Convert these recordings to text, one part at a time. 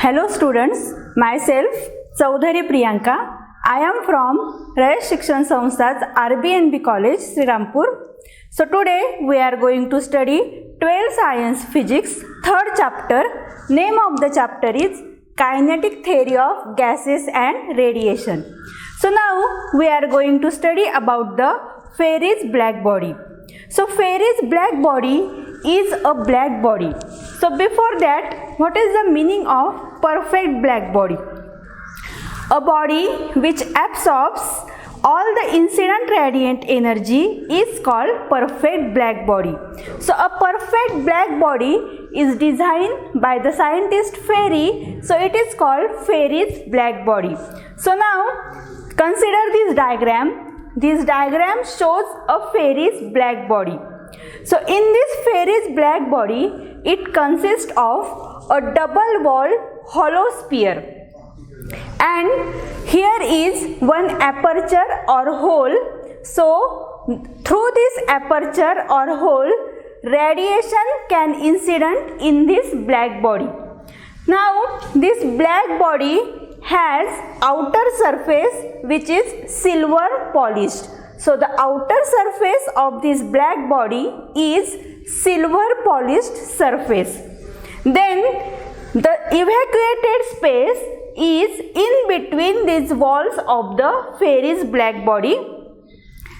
Hello students, myself Chaudhary Priyanka. I am from Rayesh Shikshan Samstha's RBNB College, Srirampur. So today we are going to study 12th Science Physics, 3rd chapter. Name of the chapter is Kinetic Theory of Gases and Radiation. So now we are going to study about the Fairy's black body. So Fairy's black body is a black body. So before that, what is the meaning of perfect black body? A body which absorbs all the incident radiant energy is called perfect black body. So a perfect black body is designed by the scientist Fairy. So it is called Fairy's black body. So now consider this diagram. This diagram shows a Fairy's black body. So in this Fairy's black body, it consists of a double walled hollow sphere. And here is one aperture or hole. So through this aperture or hole, radiation can incident in this black body. Now this black body has outer surface which is silver polished. So the outer surface of this black body is silver polished surface. Then the evacuated space is in between these walls of the Fairy's black body.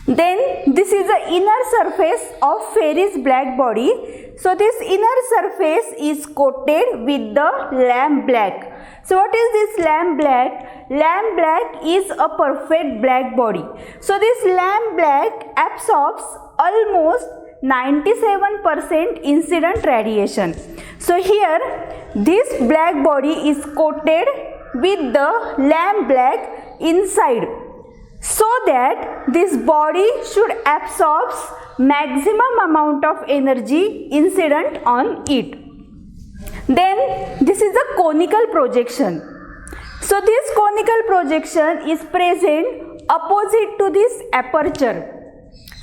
Then this is the inner surface of Fairy's black body. So this inner surface is coated with the lamp black. So what is this lamp black? Lamp black is a perfect black body. So this lamp black absorbs almost 97% incident radiation. So here this black body is coated with the lamp black inside, so that this body should absorb maximum amount of energy incident on it. Then this is a conical projection. So this conical projection is present opposite to this aperture.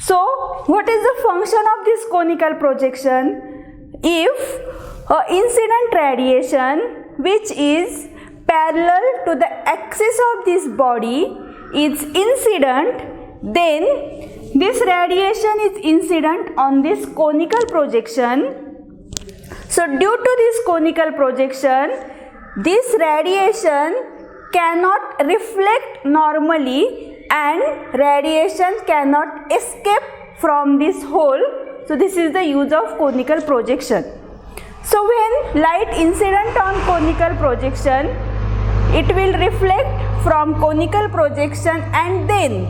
So what is the function of this conical projection? If incident radiation which is parallel to the axis of this body is incident, then this radiation is incident on this conical projection. So due to this conical projection, this radiation cannot reflect normally and radiation cannot escape from this hole. So this is the use of conical projection. So when light incident on conical projection, it will reflect from conical projection and then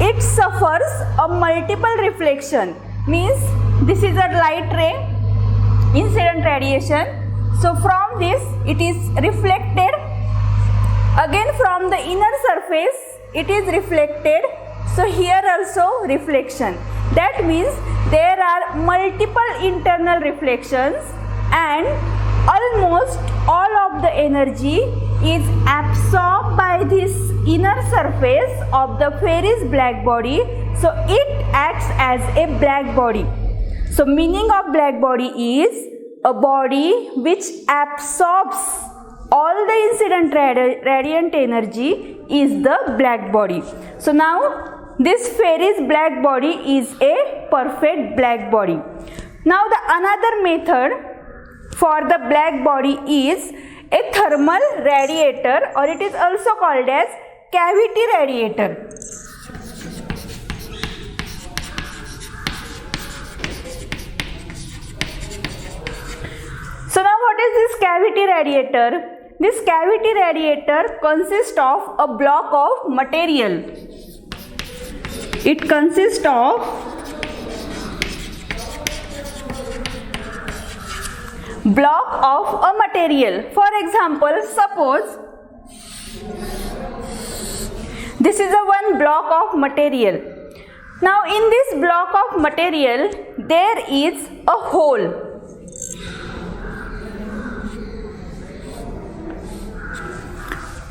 it suffers a multiple reflection. Means this is a light ray, incident radiation. So from this it is reflected. Again from the inner surface it is reflected. So here also reflection. That means there are multiple internal reflections and almost all of the energy is absorbed by this inner surface of the Fairy's black body. So it acts as a black body. So meaning of black body is a body which absorbs all the incident radiant energy is the black body. So now this Fairy's black body is a perfect black body. Now the another method for the black body is a thermal radiator, or it is also called as cavity radiator. So now what is this cavity radiator? This cavity radiator consists of a block of material. It consists of block of a material. For example, suppose this is a one block of material. Now in this block of material there is a hole.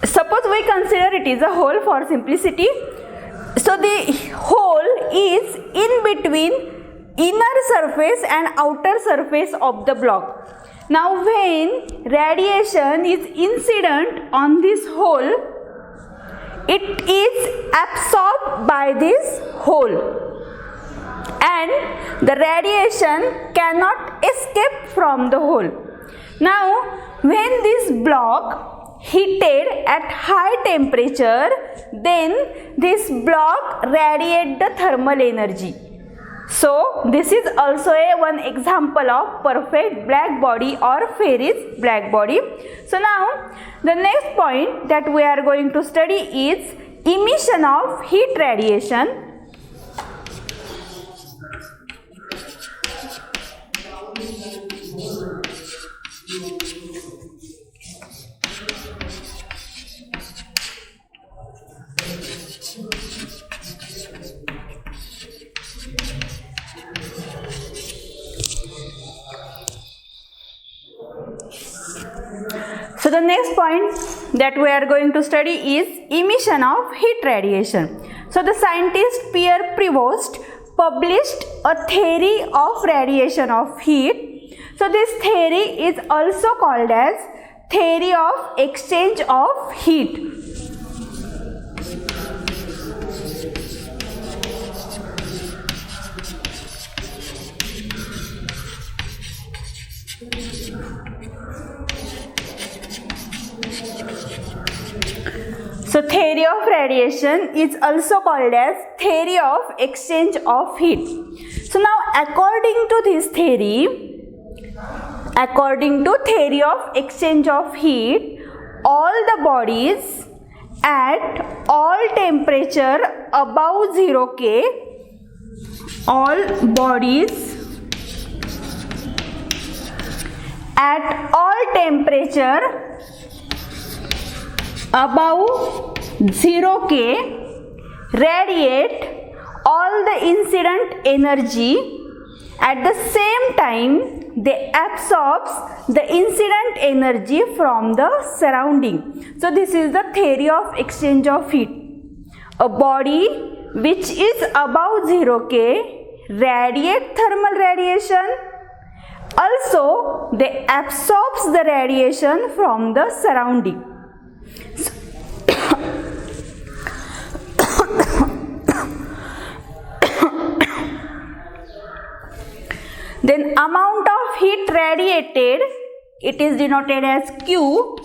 Suppose we consider it is a hole for simplicity. So the hole is in between inner surface and outer surface of the block. Now when radiation is incident on this hole, it is absorbed by this hole and the radiation cannot escape from the hole. Now when this block heated at high temperature, then this block radiate the thermal energy. So this is also one example of perfect black body or Ferris black body. So now the next point that we are going to study is emission of heat radiation. So the next point that we are going to study is emission of heat radiation. So the scientist Pierre Prevost published a theory of radiation of heat. So this theory is also called as theory of exchange of heat. So theory of radiation is also called as theory of exchange of heat. So now according to theory of exchange of heat, all the bodies at all temperature above 0 K, all bodies at all temperature above 0 K radiate all the incident energy. At the same time, they absorbs the incident energy from the surrounding. So this is the theory of exchange of heat. A body which is above 0 K radiate thermal radiation. Also, they absorbs the radiation from the surrounding. Then amount of heat radiated, it is denoted as Q.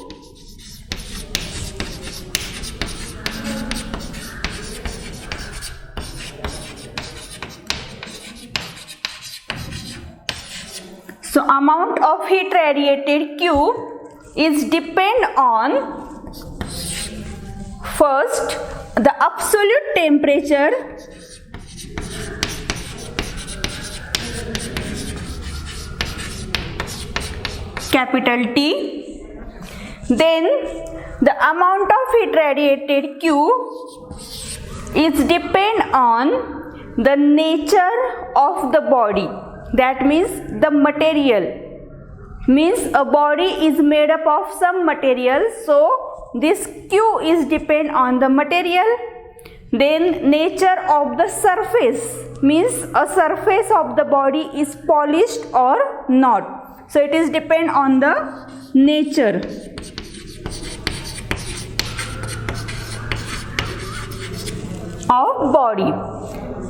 So amount of heat radiated Q is depend on first the absolute temperature, capital T, then the amount of heat radiated Q is depend on the nature of the body, that means the material, means a body is made up of some material, so this Q is depend on the material. Then nature of the surface, means a surface of the body is polished or not, so it is depend on the nature. Of body.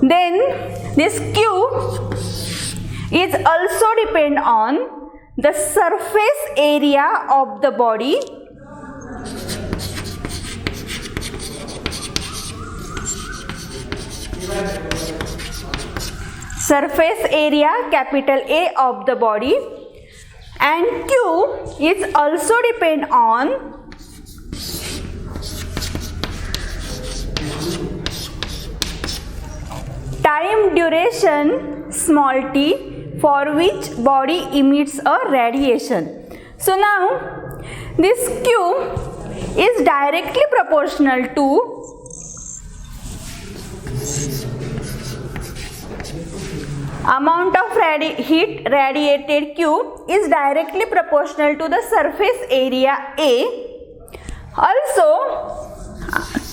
Then this Q is also depend on the surface area of the body. Surface area, capital A, of the body, and Q is also depend on time duration, small t, for which body emits a radiation. So now this Q is directly proportional to amount of heat radiated Q is directly proportional to the surface area A. Also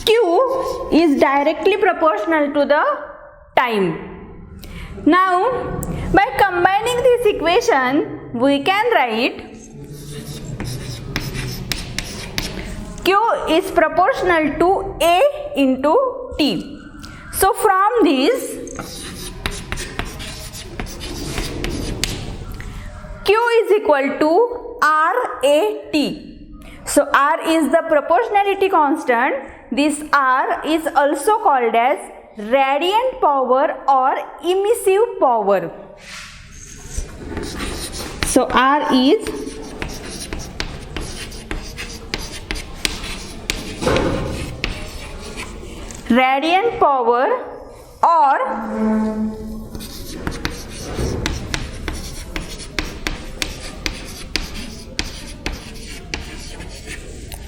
Q is directly proportional to the time. Now, by combining this equation, we can write Q is proportional to A into T. So, from this, Q is equal to RAT. So, R is the proportionality constant. This R is also called as radiant power or emissive power. So R is radiant power or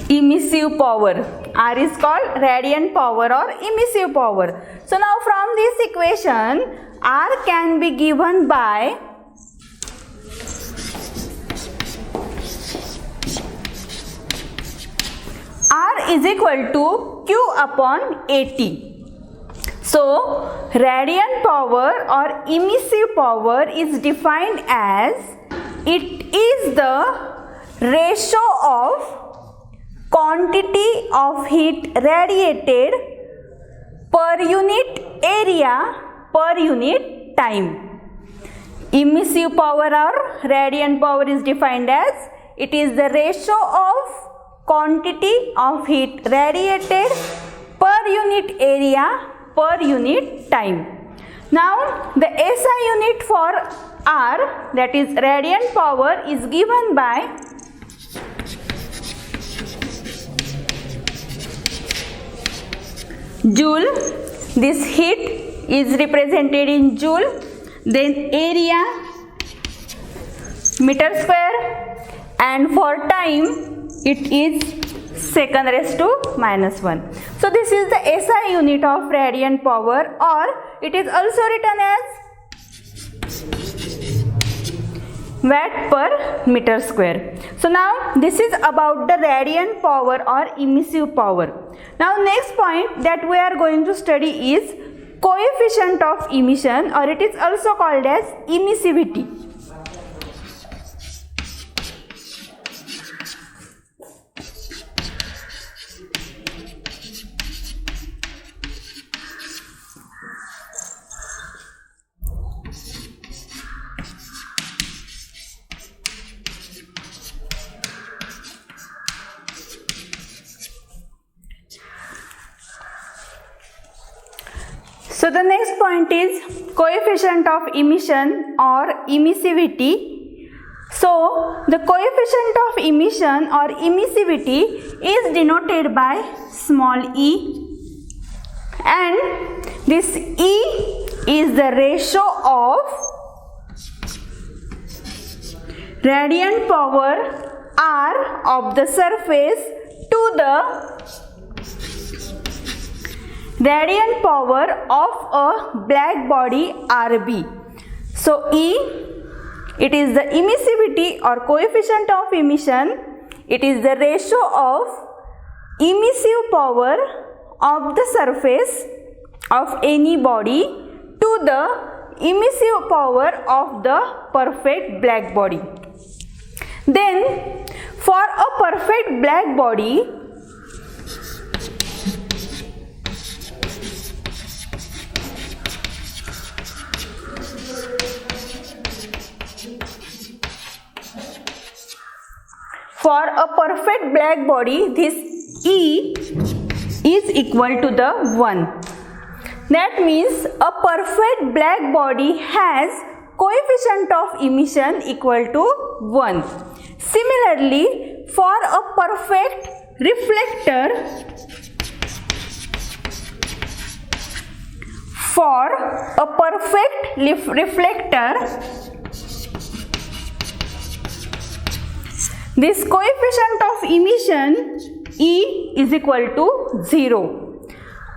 emissive power. R is called radiant power or emissive power. So now from this equation, R can be given by R is equal to Q upon AT. So radiant power or emissive power is defined as it is the ratio of quantity of heat radiated per unit area per unit time. Emissive power or radiant power is defined as it is the ratio of quantity of heat radiated per unit area per unit time. Now the SI unit for R, that is radiant power, is given by Joule. This heat is represented in Joule, then area meter square, and for time it is second raised to minus 1. So this is the SI unit of radiant power, or it is also written as watt per meter square. So now this is about the radiant power or emissive power. Now next point that we are going to study is coefficient of emission, or it is also called as emissivity. So the next point is coefficient of emission or emissivity. So the coefficient of emission or emissivity is denoted by small e, and this E is the ratio of radiant power R of the surface to the radiant power of a black body RB. So E, it is the emissivity or coefficient of emission. It is the ratio of emissive power of the surface of any body to the emissive power of the perfect black body. Then for a perfect black body, this E is equal to the 1. That means a perfect black body has coefficient of emission equal to 1. Similarly, for a perfect reflector, this coefficient of emission E is equal to 0.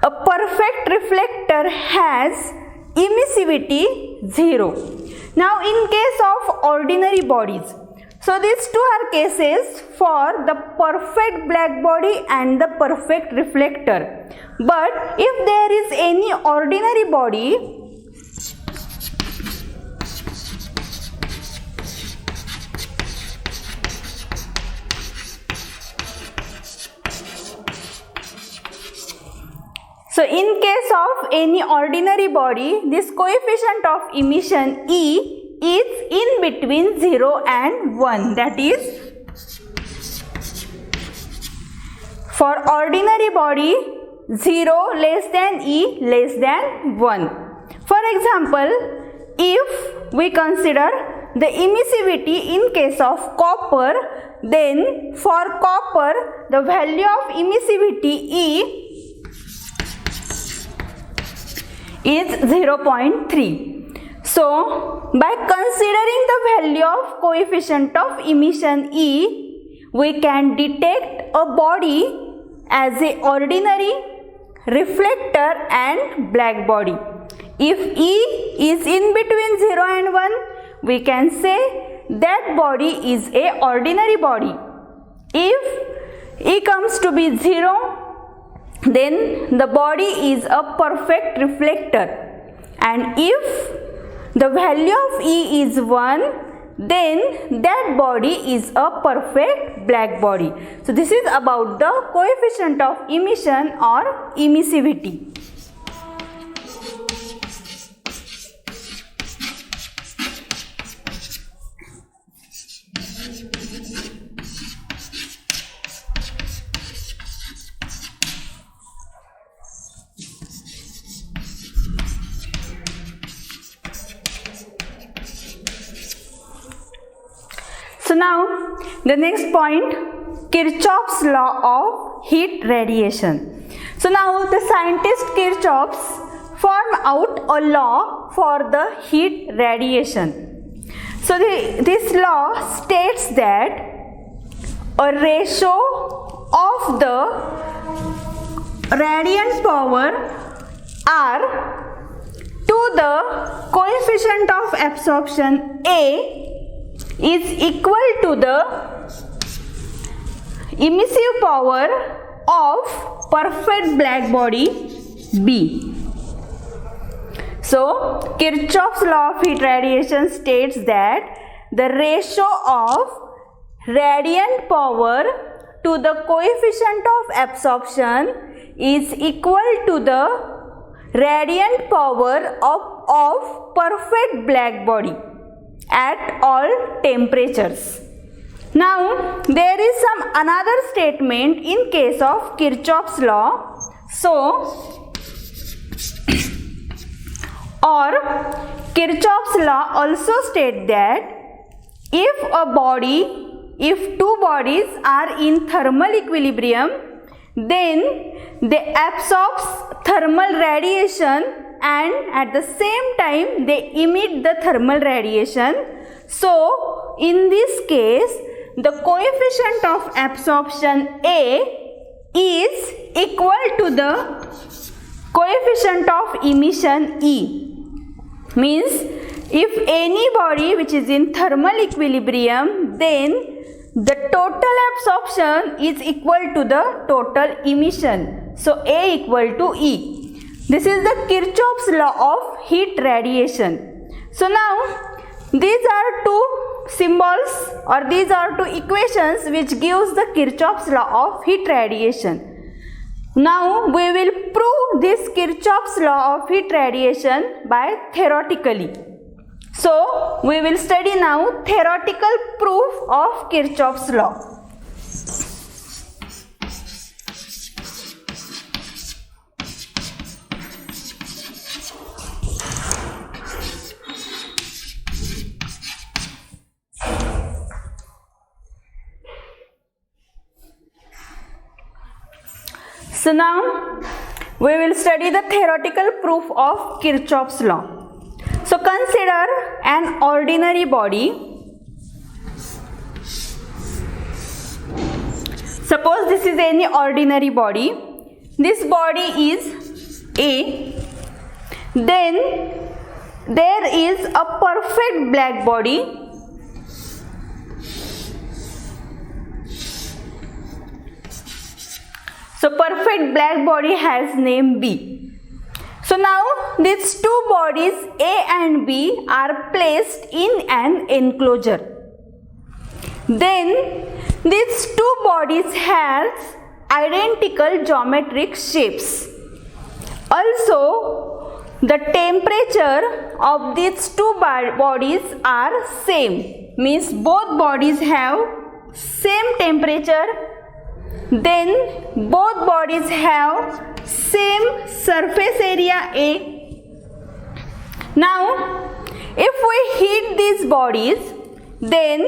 A perfect reflector has emissivity 0. Now in case of ordinary bodies, so these two are cases for the perfect black body and the perfect reflector. But if there is any ordinary body So in case of any ordinary body, this coefficient of emission E is in between 0 and 1. That is, for ordinary body, 0 less than E less than 1. For example, if we consider the emissivity in case of copper, then for copper the value of emissivity E is 0.3. So by considering the value of coefficient of emission E, we can detect a body as a ordinary, reflector and black body. If E is in between 0 and 1, we can say that body is a ordinary body. If E comes to be 0, then the body is a perfect reflector, and if the value of E is 1, then that body is a perfect black body. So this is about the coefficient of emission or emissivity. So now the next point, Kirchhoff's law of heat radiation. So now the scientist Kirchhoff formed out a law for the heat radiation. So this law states that a ratio of the radiant power R to the coefficient of absorption A is equal to the emissive power of perfect black body B. So Kirchhoff's law of heat radiation states that the ratio of radiant power to the coefficient of absorption is equal to the radiant power of perfect black body at all temperatures. Now there is some another statement in case of Kirchhoff's law. So or Kirchhoff's law also states that if two bodies are in thermal equilibrium, then they absorb thermal radiation and at the same time they emit the thermal radiation. So in this case the coefficient of absorption A is equal to the coefficient of emission E. Means if any body which is in thermal equilibrium, then the total absorption is equal to the total emission. So A equal to E. This is the Kirchhoff's law of heat radiation. So now these are two symbols or these are two equations which gives the Kirchhoff's law of heat radiation. Now we will prove this Kirchhoff's law of heat radiation by theoretically. So we will study now theoretical proof of Kirchhoff's law. So now we will study the theoretical proof of Kirchhoff's law. So consider an ordinary body. Suppose this is any ordinary body. This body is A. Then there is a perfect black body. So perfect black body has name B. So now these two bodies A and B are placed in an enclosure. Then these two bodies have identical geometric shapes. Also, the temperature of these two bodies are same, means both bodies have same temperature, then both bodies have same surface area A. Now, if we heat these bodies, then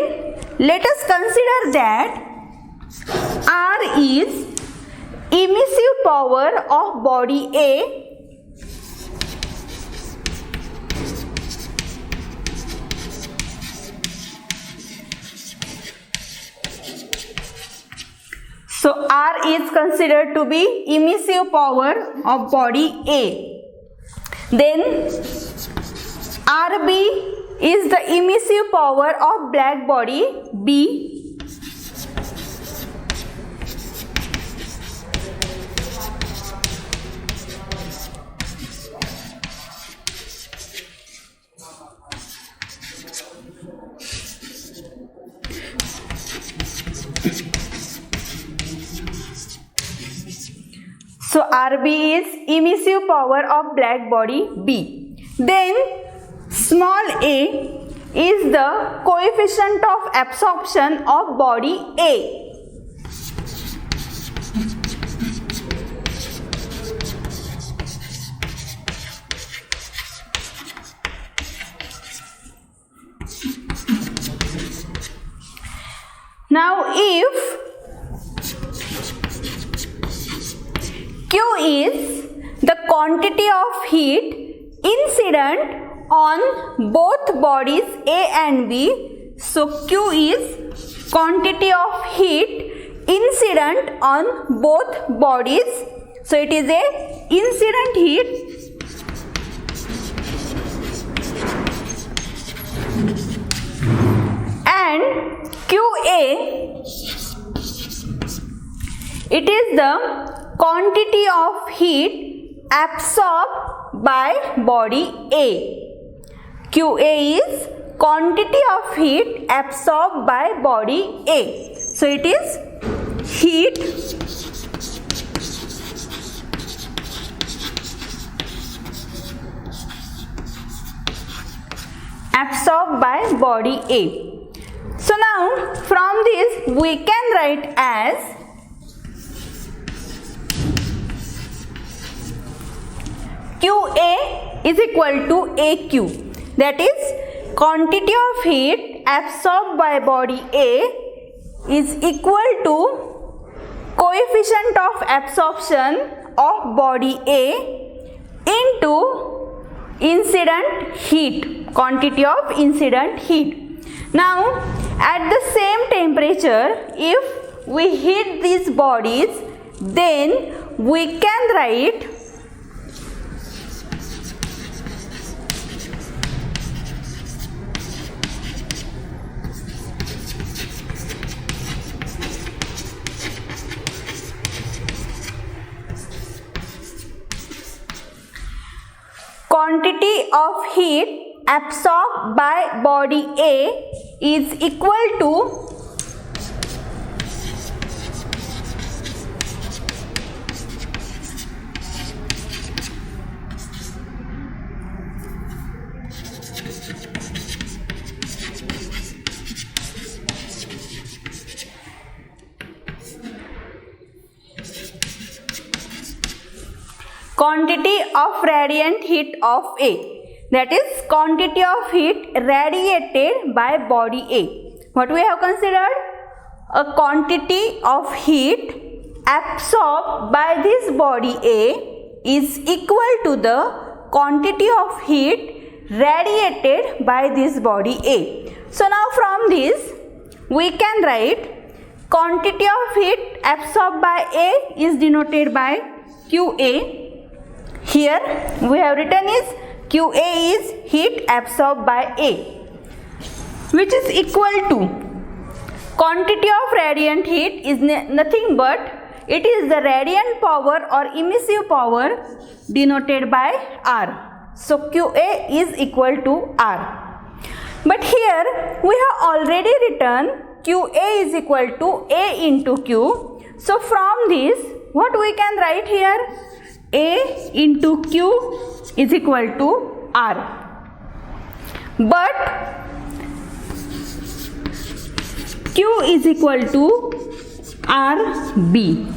let us consider that R is emissive power of body A So R is considered to be emissive power of body A. Then RB is the emissive power of black body B. So RB is emissive power of black body B. Then small a is the coefficient of absorption of body A. Now if Q is the quantity of heat incident on both bodies A and B, so Q is quantity of heat incident on both bodies, so it is a incident heat. And QA, it is the quantity of heat absorbed by body A. QA is quantity of heat absorbed by body A. So it is heat absorbed by body A. So now from this we can write as QA is equal to AQ, that is quantity of heat absorbed by body A is equal to coefficient of absorption of body A into incident heat, quantity of incident heat. Now at the same temperature, if we heat these bodies, then we can write quantity of heat absorbed by body A is equal to quantity of radiant heat of A, that is quantity of heat radiated by body A. What we have considered? A quantity of heat absorbed by this body A is equal to the quantity of heat radiated by this body A. So now from this we can write quantity of heat absorbed by A is denoted by QA. Here we have written is QA is heat absorbed by A, which is equal to quantity of radiant heat is nothing but it is the radiant power or emissive power denoted by R. So QA is equal to R. But here we have already written QA is equal to A into Q. So from this what we can write here? A into Q is equal to R. But Q is equal to RB.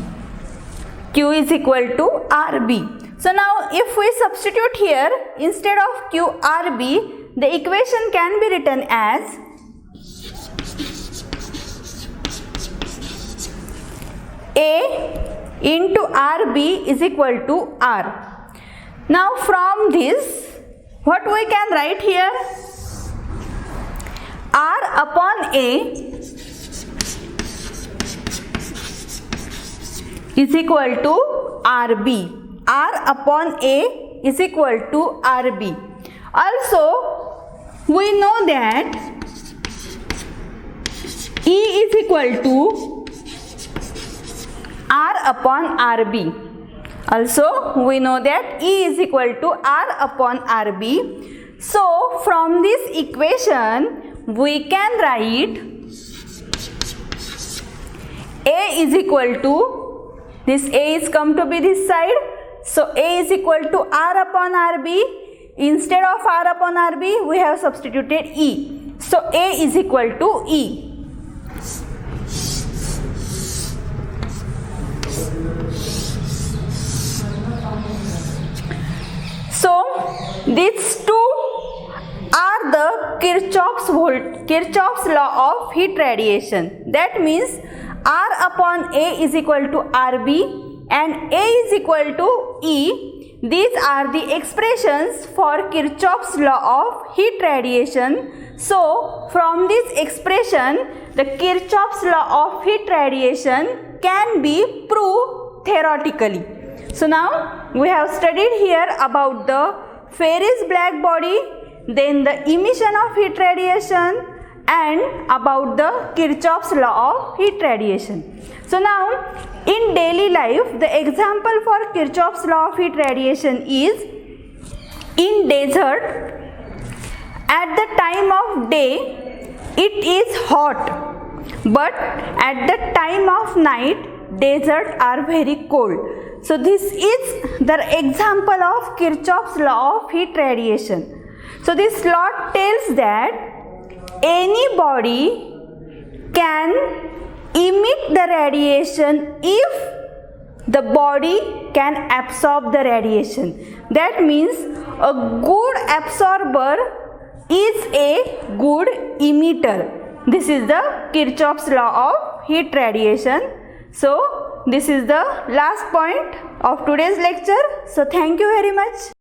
Q is equal to RB. So now if we substitute here, instead of Q RB, the equation can be written as A into RB is equal to R. Now from this, what we can write here? R upon A is equal to RB. R upon A is equal to RB. Also, we know that E is equal to R upon RB. Also, we know that E is equal to R upon RB. So, from this equation, we can write A is equal to, this A is come to be this side. So, A is equal to R upon RB. Instead of R upon RB, we have substituted E. So, A is equal to E. So, these two are the Kirchhoff's law of heat radiation. That means R upon A is equal to RB and A is equal to E. These are the expressions for Kirchhoff's law of heat radiation. So, from this expression, the Kirchhoff's law of heat radiation can be proved theoretically. So now we have studied here about the Ferris black body, then the emission of heat radiation, and about the Kirchhoff's law of heat radiation. So now in daily life, the example for Kirchhoff's law of heat radiation is in desert. At the time of day, it is hot, but at the time of night, deserts are very cold. So this is the example of Kirchhoff's law of heat radiation. So this law tells that any body can emit the radiation if the body can absorb the radiation. That means a good absorber is a good emitter. This is the Kirchhoff's law of heat radiation. So, this is the last point of today's lecture. So, thank you very much.